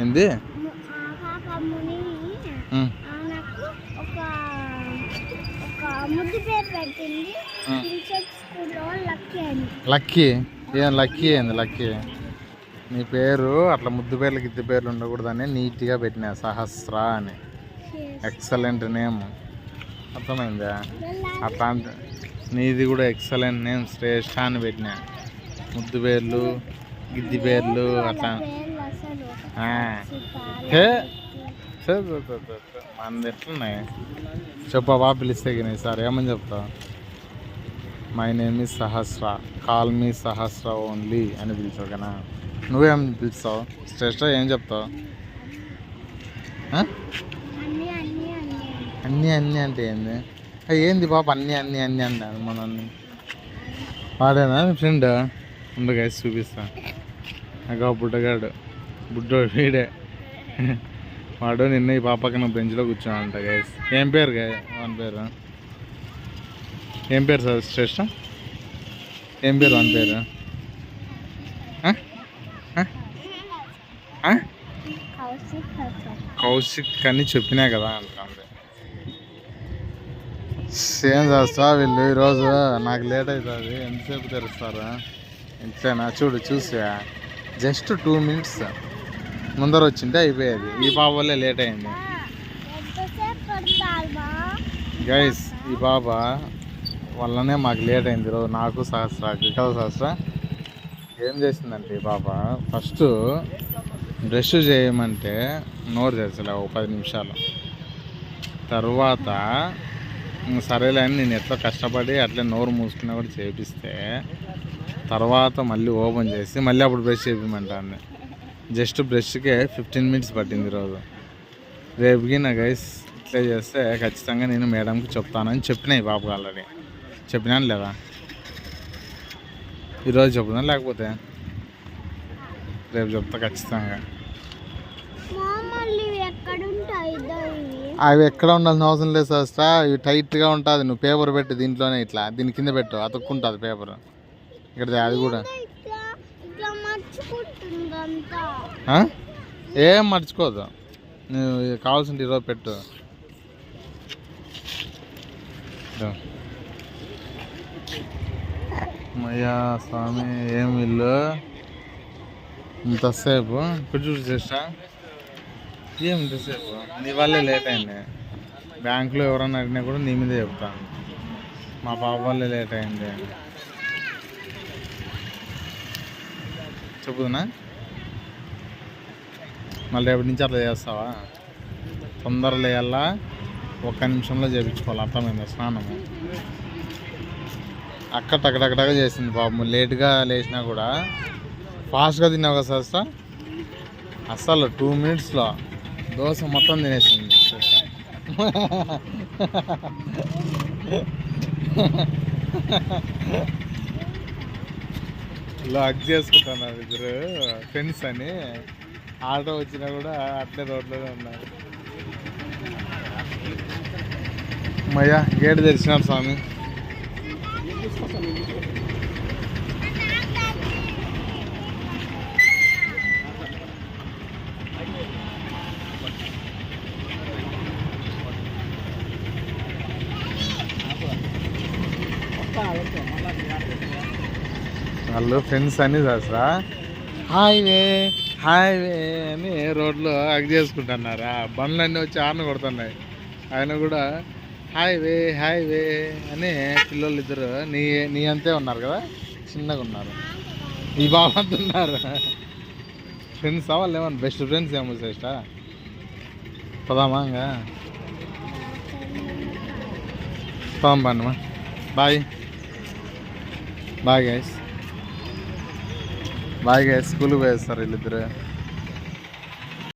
ఏంది లక్కీ? ఏం లక్కీ ఏంది లక్కీ? నీ పేరు అట్లా ముద్దు పేర్లు గిద్ది పేర్లు ఉండకూడదని నీట్గా పెట్టినా, సహస్ర అని. ఎక్సలెంట్ నేమ్, అర్థమైందా? అట్లాంటి నీది కూడా ఎక్సలెంట్ నేమ్, శ్రేష్ఠ అని పెట్టినా. ముద్దు పేర్లు గిద్ది పేర్లు అట్లా మంది ఎట్లున్నాయి చెప్పా? బాబు పిలిస్తే కానీ సార్ ఏమని చెప్తావు? My name is Sahasra, call me Sahasra only అని పిలిచావు కదా. నువ్వేం పిలుస్తావు? శ్రేష్ఠ ఏం చెప్తావు? అన్నీ అన్నీ అంటే ఏంది? ఏంది పాప అన్నీ అన్నీ అన్నీ అన్నాను మనల్ని. వాడేనా ఫ్రెండ్? ఉండు గైస్ చూపిస్తా. అగో బుడ్డగాడు, బుడ్డోడు వీడే. వాడు నిన్న ఈ పాపకి నా బెంచ్లో కూర్చోనంట గైస్. ఏం పేరు వాని పేరు? ఏం పేరు సార్ శ్రేష్ఠ? ఏం పేరు వాని పేరు? కౌశిక్ అని చెప్పినా కదా అంటే. సేమ్ చేస్తా వీళ్ళు. ఈరోజు నాకు లేట్ అవుతుంది, ఎంతసేపు తెరుస్తారు? ఇంతేనా? చూసా జస్ట్ 2 minutes ముందర వచ్చింటే అయిపోయేది. ఈ పాప వల్లే లేట్ అయింది గైస్. ఈ పాప వల్లనే మాకు లేట్ అయింది ఈరోజు, నాకు సహస్రాకి కదా. సహస్ర ఏం చేసిందంటే ఈ పాప ఫస్ట్ బ్రష్ చేయమంటే నోరు తెరచలే 10 నిమిషాలు. తర్వాత సరేలే అని నేను ఎట్లా కష్టపడి అట్లే నోరు మూసుకున్నా కూడా చేపిస్తే, తర్వాత మళ్ళీ ఓపెన్ చేసి మళ్ళీ అప్పుడు బ్రష్ చేయించమంటాను. జస్ట్ బ్రష్కే 15 minutes పట్టింది ఈరోజు. రేపుకి నా గైస్ ఇట్లా చేస్తే ఖచ్చితంగా నేను మేడంకి చెప్తానని చెప్పినా. ఈ పాపకు ఆల్రెడీ చెప్పినాను లేదా? ఈరోజు చెప్తున్నా, లేకపోతే రేపు చెప్తా ఖచ్చితంగా. అవి ఎక్కడ ఉండాల్సిన అవసరం లేదు సహస్ర, ఇవి టైట్గా ఉంటుంది. నువ్వు పేపర్ పెట్టు దీంట్లోనే, ఇట్లా దీని కింద పెట్టు, అతుక్కుంటుంది పేపర్. ఇక్కడ అది కూడా ఏం మర్చిపోదు. నువ్వు కావాల్సింది ఈరోజు పెట్టు. మయ్యా స్వామి ఏం ఇల్లు ఇంతసేపు ఇప్పుడు చూసి చేస్తా. ఏం ఇంతసేపు? నీ వల్లే లేట్ అయింది. బ్యాంకులో ఎవరన్నా అడిగినా కూడా నీ మీదే చెప్తాను, మా పాప వల్లే లేట్ అయింది చెప్పుదునా. మళ్ళీ రేపటి నుంచి అట్లా చేస్తావా? తొందరగా లేయాలా, 1 నిమిషంలో చేయించుకోవాలి, అర్థమైందా? స్నానము అక్క టకటకటగా చేసింది పాపం. లేట్గా లేచినా కూడా ఫాస్ట్గా తిన్నావు కదా సస్తా. అస్సలు 2 minutesలో దోశ మొత్తం తినేసింది. లాక్ చేసుకుంటున్నారు ఇద్దరు ఫ్రెండ్స్ అని. ఆటో వచ్చినా కూడా అట్లే రోడ్లోనే ఉన్నారు. మయ్యా గేట్ తెరిచినారు స్వామి. వాళ్ళు ఫ్రెండ్స్ అని సహస్రా హాయివే అని రోడ్లో అగ్ చేసుకుంటున్నారా. బండ్లన్నీ వచ్చి ఆర్న కొడుతున్నాయి. ఆయన కూడా హాయివే అని పిల్లలు ఇద్దరు నీ అంతే ఉన్నారు కదా, చిన్నగా ఉన్నారు. ఈ బాబంతా ఉన్నారు ఫ్రెండ్స్. వాళ్ళు ఏమన్నా బెస్ట్ ఫ్రెండ్స్ ఏమో శ్రేష్ట. పదామా ఇంకా పదాం పన్నమా. Bye guys. స్కూల్కి పోయేస్తారు వీళ్ళిద్దరు.